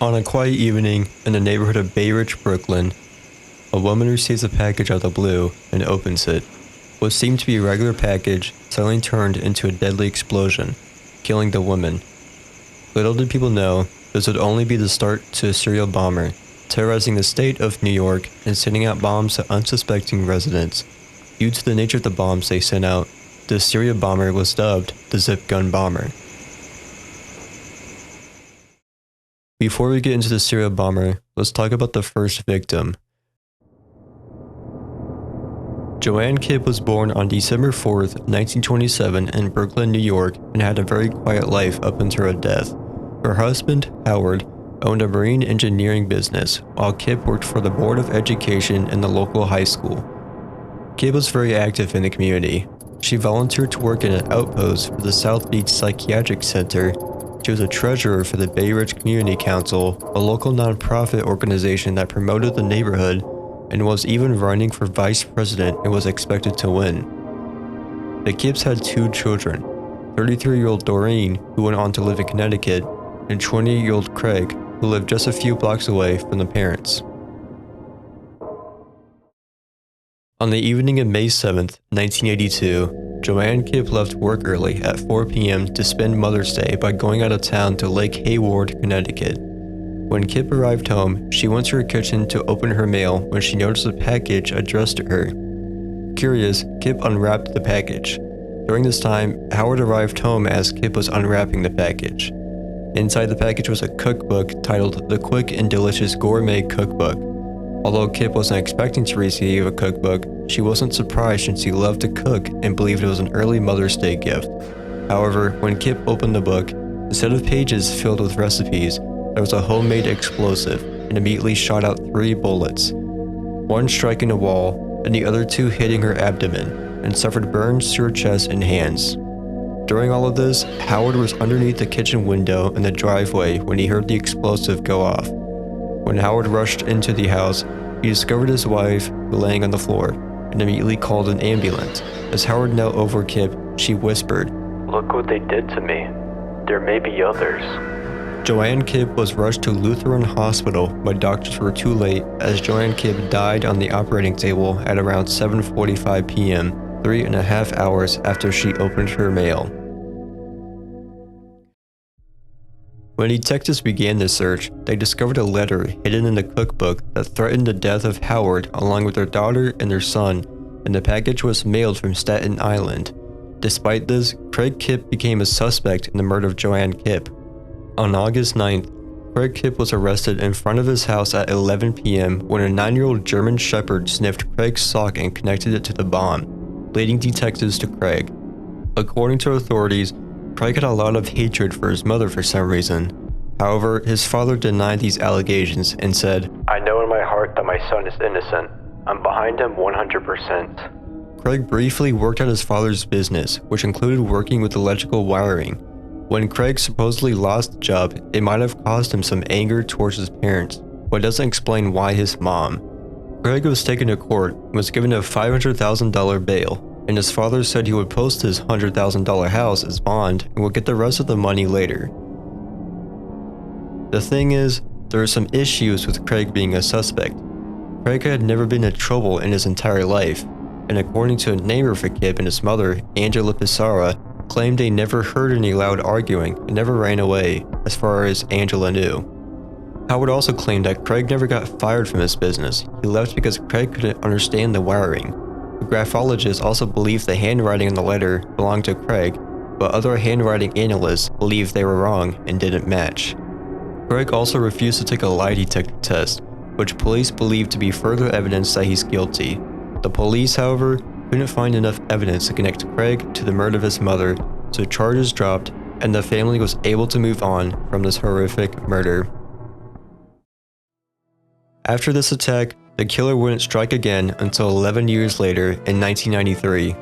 On a quiet evening in the neighborhood of Bay Ridge, Brooklyn, a woman receives a package out of the blue and opens it. What seemed to be a regular package suddenly turned into a deadly explosion, killing the woman. Little did people know this would only be the start to a serial bomber, terrorizing the state of New York and sending out bombs to unsuspecting residents. Due to the nature of the bombs they sent out, this serial bomber was dubbed the Zip Gun Bomber. Before we get into the serial bomber, let's talk about the first victim. Joanne Kipp was born on December 4th, 1927 in Brooklyn, New York, and had a very quiet life up until her death. Her husband, Howard, owned a marine engineering business, while Kipp worked for the Board of Education in the local high school. Kipp was very active in the community. She volunteered to work in an outpost for the South Beach Psychiatric Center. She was a treasurer for the Bay Ridge Community Council, a local nonprofit organization that promoted the neighborhood, and was even running for vice president and was expected to win. The Kipps had two children, 33-year-old Doreen, who went on to live in Connecticut, and 20-year-old Craig, who lived just a few blocks away from the parents. On the evening of May 7th, 1982, Joanne Kipp left work early at 4 p.m. to spend Mother's Day by going out of town to Lake Hayward, Connecticut. When Kipp arrived home, she went to her kitchen to open her mail when she noticed a package addressed to her. Curious, Kipp unwrapped the package. During this time, Howard arrived home as Kipp was unwrapping the package. Inside the package was a cookbook titled The Quick and Delicious Gourmet Cookbook. Although Kipp wasn't expecting to receive a cookbook, she wasn't surprised since she loved to cook and believed it was an early Mother's Day gift. However, when Kipp opened the book, instead of pages filled with recipes, there was a homemade explosive and immediately shot out 3 bullets, one striking a wall and the other 2 hitting her abdomen, and suffered burns to her chest and hands. During all of this, Howard was underneath the kitchen window in the driveway when he heard the explosive go off. When Howard rushed into the house, he discovered his wife laying on the floor and immediately called an ambulance. As Howard knelt over Kipp, she whispered, "Look what they did to me. There may be others." Joanne Kipp was rushed to Lutheran Hospital, but doctors were too late as Joanne Kipp died on the operating table at around 7:45 p.m., 3.5 hours after she opened her mail. When detectives began the search, they discovered a letter hidden in the cookbook that threatened the death of Howard along with their daughter and their son, and the package was mailed from Staten Island. Despite this, Craig Kipp became a suspect in the murder of Joanne Kipp. On August 9th, Craig Kipp was arrested in front of his house at 11 p.m. when a 9-year-old German Shepherd sniffed Craig's sock and connected it to the bomb, leading detectives to Craig. According to authorities, Craig had a lot of hatred for his mother for some reason. However, his father denied these allegations and said, "I know in my heart that my son is innocent. I'm behind him 100%. Craig briefly worked at his father's business, which included working with electrical wiring. When Craig supposedly lost the job, it might have caused him some anger towards his parents, but it doesn't explain why his mom. Craig was taken to court and was given a $500,000 bail, and his father said he would post his $100,000 house as bond and would get the rest of the money later. The thing is, there are some issues with Craig being a suspect. Craig had never been in trouble in his entire life, and according to a neighbor for Kipp and his mother, Angela Pissarra, claimed they never heard any loud arguing and never ran away, as far as Angela knew. Howard also claimed that Craig never got fired from his business. He left because Craig couldn't understand the wiring. The graphologist also believed the handwriting on the letter belonged to Craig, but other handwriting analysts believed they were wrong and didn't match. Craig also refused to take a lie detector test, which police believed to be further evidence that he's guilty. The police, however, couldn't find enough evidence to connect Craig to the murder of his mother, so charges dropped and the family was able to move on from this horrific murder. After this attack, the killer wouldn't strike again until 11 years later in 1993.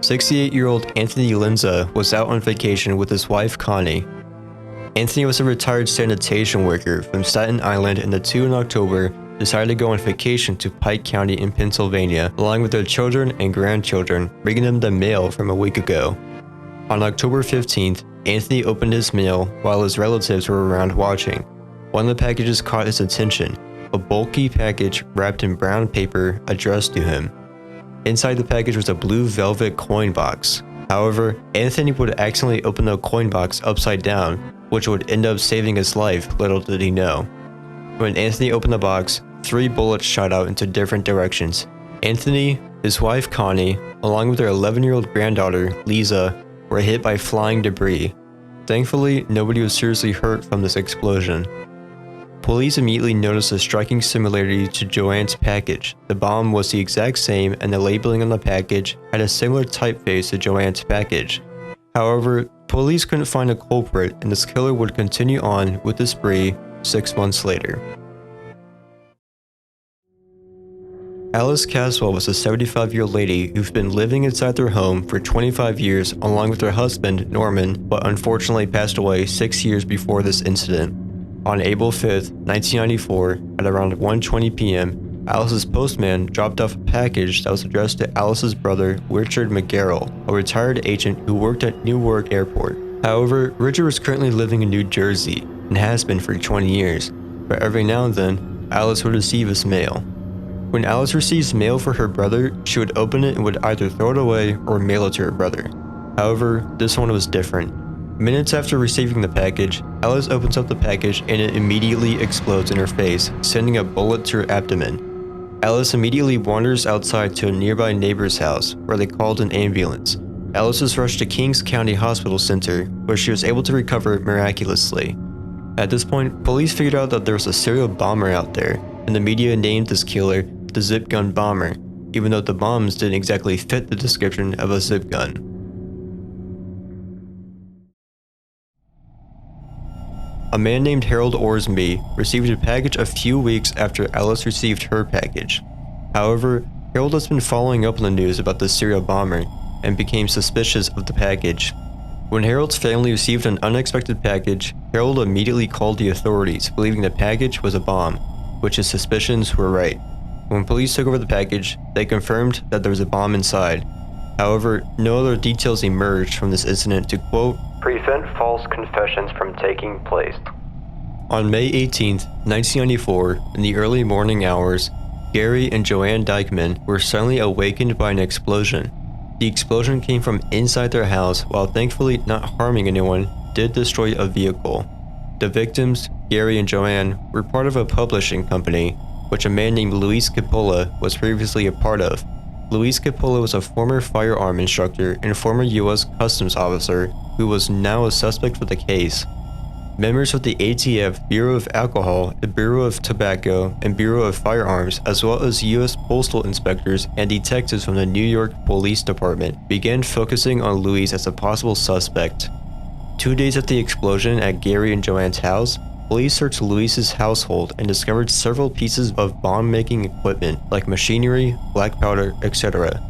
68-year-old Anthony Linza was out on vacation with his wife Connie. Anthony was a retired sanitation worker from Staten Island, and the two in October decided to go on vacation to Pike County in Pennsylvania, along with their children and grandchildren, bringing them the mail from a week ago. On October 15th, Anthony opened his mail while his relatives were around watching. One of the packages caught his attention, a bulky package wrapped in brown paper addressed to him. Inside the package was a blue velvet coin box. However, Anthony would accidentally open the coin box upside down, which would end up saving his life, little did he know. When Anthony opened the box, 3 bullets shot out into different directions. Anthony, his wife Connie, along with their 11-year-old granddaughter, Lisa, were hit by flying debris. Thankfully, nobody was seriously hurt from this explosion. Police immediately noticed a striking similarity to Joanne's package. The bomb was the exact same, and the labeling on the package had a similar typeface to Joanne's package. However, police couldn't find a culprit, and this killer would continue on with the spree 6 months later. Alice Caswell was a 75-year-old lady who'd been living inside their home for 25 years along with her husband, Norman, but unfortunately passed away 6 years before this incident. On April 5th, 1994, at around 1:20 p.m., Alice's postman dropped off a package that was addressed to Alice's brother, Richard McGarrell, a retired agent who worked at Newark Airport. However, Richard was currently living in New Jersey and has been for 20 years, but every now and then, Alice would receive his mail. When Alice receives mail for her brother, she would open it and would either throw it away or mail it to her brother. However, this one was different. Minutes after receiving the package, Alice opens up the package and it immediately explodes in her face, sending a bullet to her abdomen. Alice immediately wanders outside to a nearby neighbor's house, where they called an ambulance. Alice was rushed to Kings County Hospital Center, where she was able to recover miraculously. At this point, police figured out that there was a serial bomber out there, and the media named this killer the zip gun bomber, even though the bombs didn't exactly fit the description of a zip gun. A man named Harold Orsby received a package a few weeks after Alice received her package. However, Harold has been following up on the news about the serial bomber and became suspicious of the package. When Harold's family received an unexpected package, Harold immediately called the authorities, believing the package was a bomb, which his suspicions were right. When police took over the package, they confirmed that there was a bomb inside. However, no other details emerged from this incident to, quote, prevent false confessions from taking place. On May 18, 1994, in the early morning hours, Gary and Joanne Dykeman were suddenly awakened by an explosion. The explosion came from inside their house, while thankfully not harming anyone, did destroy a vehicle. The victims, Gary and Joanne, were part of a publishing company, which a man named Luis Coppola was previously a part of. Luis Coppola was a former firearm instructor and former U.S. Customs officer who was now a suspect for the case. Members of the ATF, Bureau of Alcohol, the Bureau of Tobacco, and Bureau of Firearms, as well as U.S. postal inspectors and detectives from the New York Police Department, began focusing on Luis as a possible suspect. 2 days after the explosion at Gary and Joanne's house, police searched Luis's household and discovered several pieces of bomb-making equipment like machinery, black powder, etc.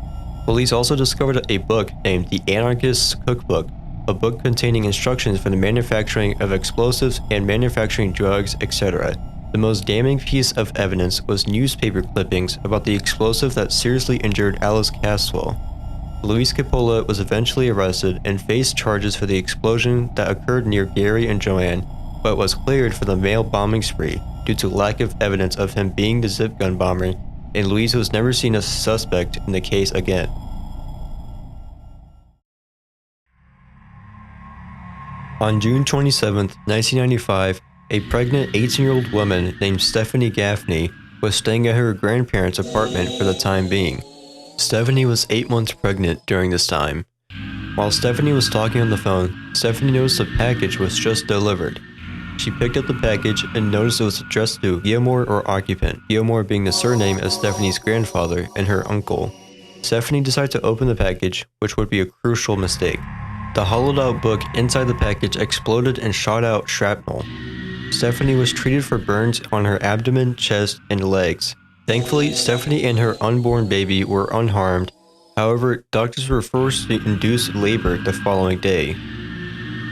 Police also discovered a book named The Anarchist's Cookbook, a book containing instructions for the manufacturing of explosives and manufacturing drugs, etc. The most damning piece of evidence was newspaper clippings about the explosive that seriously injured Alice Caswell. Luis Coppola was eventually arrested and faced charges for the explosion that occurred near Gary and Joanne, but was cleared for the mail bombing spree due to lack of evidence of him being the zip gun bomber, and Luis was never seen as a suspect in the case again. On June 27, 1995, a pregnant 18-year-old woman named Stephanie Gaffney was staying at her grandparents' apartment for the time being. Stephanie was 8 months pregnant during this time. While Stephanie was talking on the phone, Stephanie noticed a package was just delivered. She picked up the package and noticed it was addressed to Gilmore or occupant, Gilmore being the surname of Stephanie's grandfather and her uncle. Stephanie decided to open the package, which would be a crucial mistake. The hollowed-out book inside the package exploded and shot out shrapnel. Stephanie was treated for burns on her abdomen, chest, and legs. Thankfully, Stephanie and her unborn baby were unharmed. However, doctors were forced to induce labor the following day.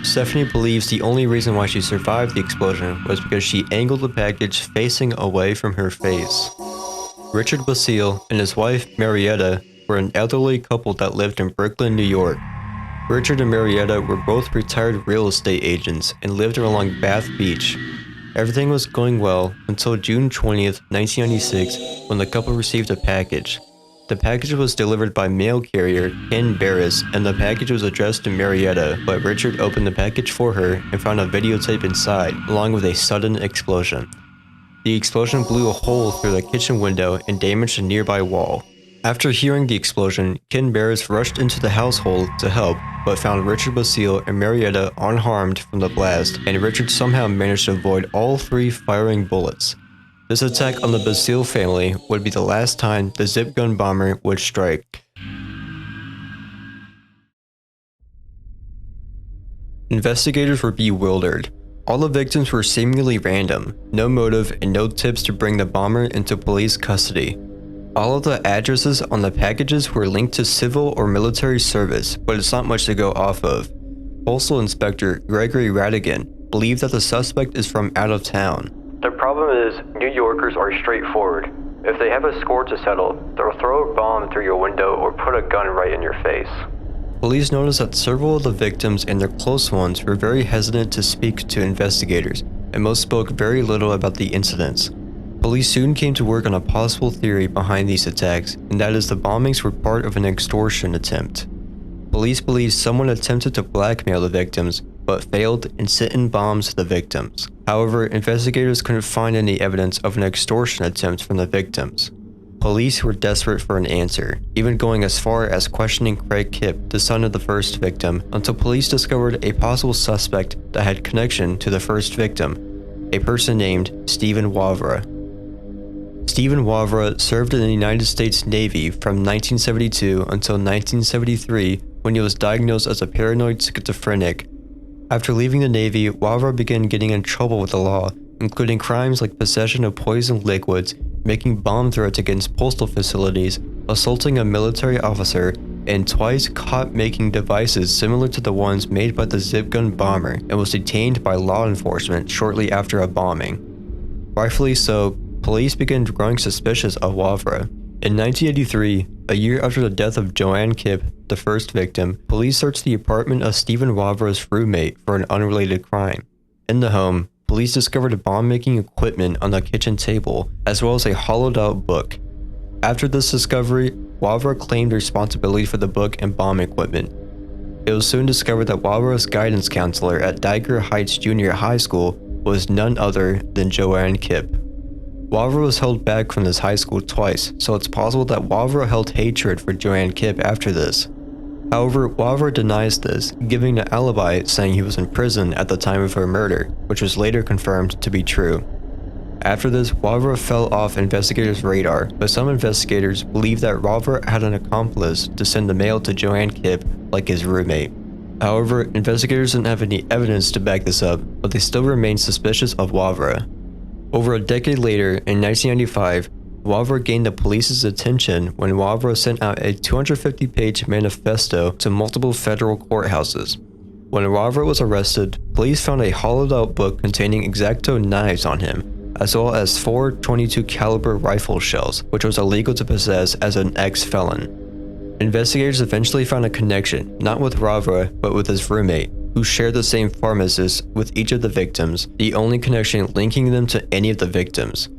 Stephanie believes the only reason why she survived the explosion was because she angled the package facing away from her face. Richard Basile and his wife, Marietta, were an elderly couple that lived in Brooklyn, New York. Richard and Marietta were both retired real estate agents and lived along Bath Beach. Everything was going well until June 20th, 1996, when the couple received a package. The package was delivered by mail carrier Ken Barris, and the package was addressed to Marietta, but Richard opened the package for her and found a videotape inside, along with a sudden explosion. The explosion blew a hole through the kitchen window and damaged a nearby wall. After hearing the explosion, Ken Barris rushed into the household to help, but found Richard Basile and Marietta unharmed from the blast, and Richard somehow managed to avoid all three firing bullets. This attack on the Basile family would be the last time the zip gun bomber would strike. Investigators were bewildered. All the victims were seemingly random, no motive and no tips to bring the bomber into police custody. All of the addresses on the packages were linked to civil or military service, but it's not much to go off of. Postal Inspector Gregory Radigan believed that the suspect is from out of town. The problem is, New Yorkers are straightforward. If they have a score to settle, they'll throw a bomb through your window or put a gun right in your face. Police noticed that several of the victims and their close ones were very hesitant to speak to investigators, and most spoke very little about the incidents. Police soon came to work on a possible theory behind these attacks, and that is the bombings were part of an extortion attempt. Police believe someone attempted to blackmail the victims, but failed and sent in bombs to the victims. However, investigators couldn't find any evidence of an extortion attempt from the victims. Police were desperate for an answer, even going as far as questioning Craig Kipp, the son of the first victim, until police discovered a possible suspect that had connection to the first victim, a person named Stephen Wavra. Stephen Wavra served in the United States Navy from 1972 until 1973 when he was diagnosed as a paranoid schizophrenic. After leaving the Navy, Wavra began getting in trouble with the law, including crimes like possession of poisoned liquids, making bomb threats against postal facilities, assaulting a military officer, and twice caught making devices similar to the ones made by the zip gun bomber, and was detained by law enforcement shortly after a bombing. Rightfully so, police began growing suspicious of Wavra. In 1983, a year after the death of Joanne Kipp, the first victim, police searched the apartment of Stephen Wavra's roommate for an unrelated crime. In the home, police discovered bomb-making equipment on the kitchen table, as well as a hollowed-out book. After this discovery, Wavra claimed responsibility for the book and bomb equipment. It was soon discovered that Wavra's guidance counselor at Dagger Heights Junior High School was none other than Joanne Kipp. Wavra was held back from this high school twice, so it's possible that Wavra held hatred for Joanne Kipp after this. However, Wavra denies this, giving an alibi saying he was in prison at the time of her murder, which was later confirmed to be true. After this, Wavra fell off investigators' radar, but some investigators believe that Wavra had an accomplice to send the mail to Joanne Kipp, like his roommate. However, investigators didn't have any evidence to back this up, but they still remained suspicious of Wavra. Over a decade later, in 1995, Wavra gained the police's attention when Wavra sent out a 250-page manifesto to multiple federal courthouses. When Wavra was arrested, police found a hollowed-out book containing X-Acto knives on him, as well as 4 .22 caliber rifle shells, which was illegal to possess as an ex-felon. Investigators eventually found a connection, not with Wavra, but with his roommate, who shared the same pharmacist with each of the victims, the only connection linking them to any of the victims.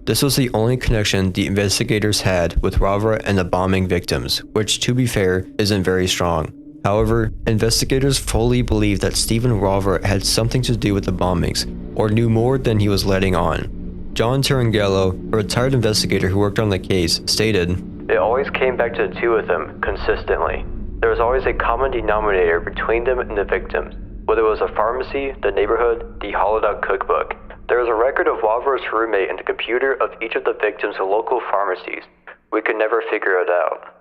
This was the only connection the investigators had with Wavra and the bombing victims, which, to be fair, isn't very strong. However, investigators fully believe that Stephen Wavra had something to do with the bombings, or knew more than he was letting on. John Tarangello, a retired investigator who worked on the case, stated, "It always came back to the two of them, consistently. There was always a common denominator between them and the victims, whether it was a pharmacy, the neighborhood, the hollowed-out cookbook. There was a record of Wavra's roommate in the computer of each of the victims' local pharmacies. We could never figure it out."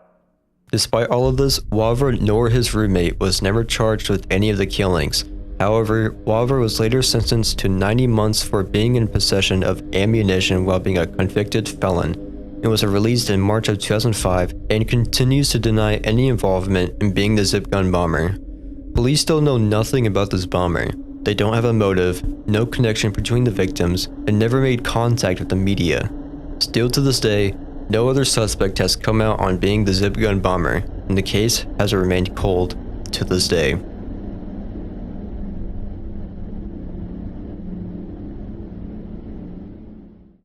Despite all of this, Wavra nor his roommate was never charged with any of the killings. However, Wavra was later sentenced to 90 months for being in possession of ammunition while being a convicted felon, and was released in March of 2005 and continues to deny any involvement in being the zip gun bomber. Police still know nothing about this bomber. They don't have a motive, no connection between the victims, and never made contact with the media. Still to this day, no other suspect has come out on being the zip gun bomber, and the case has remained cold to this day.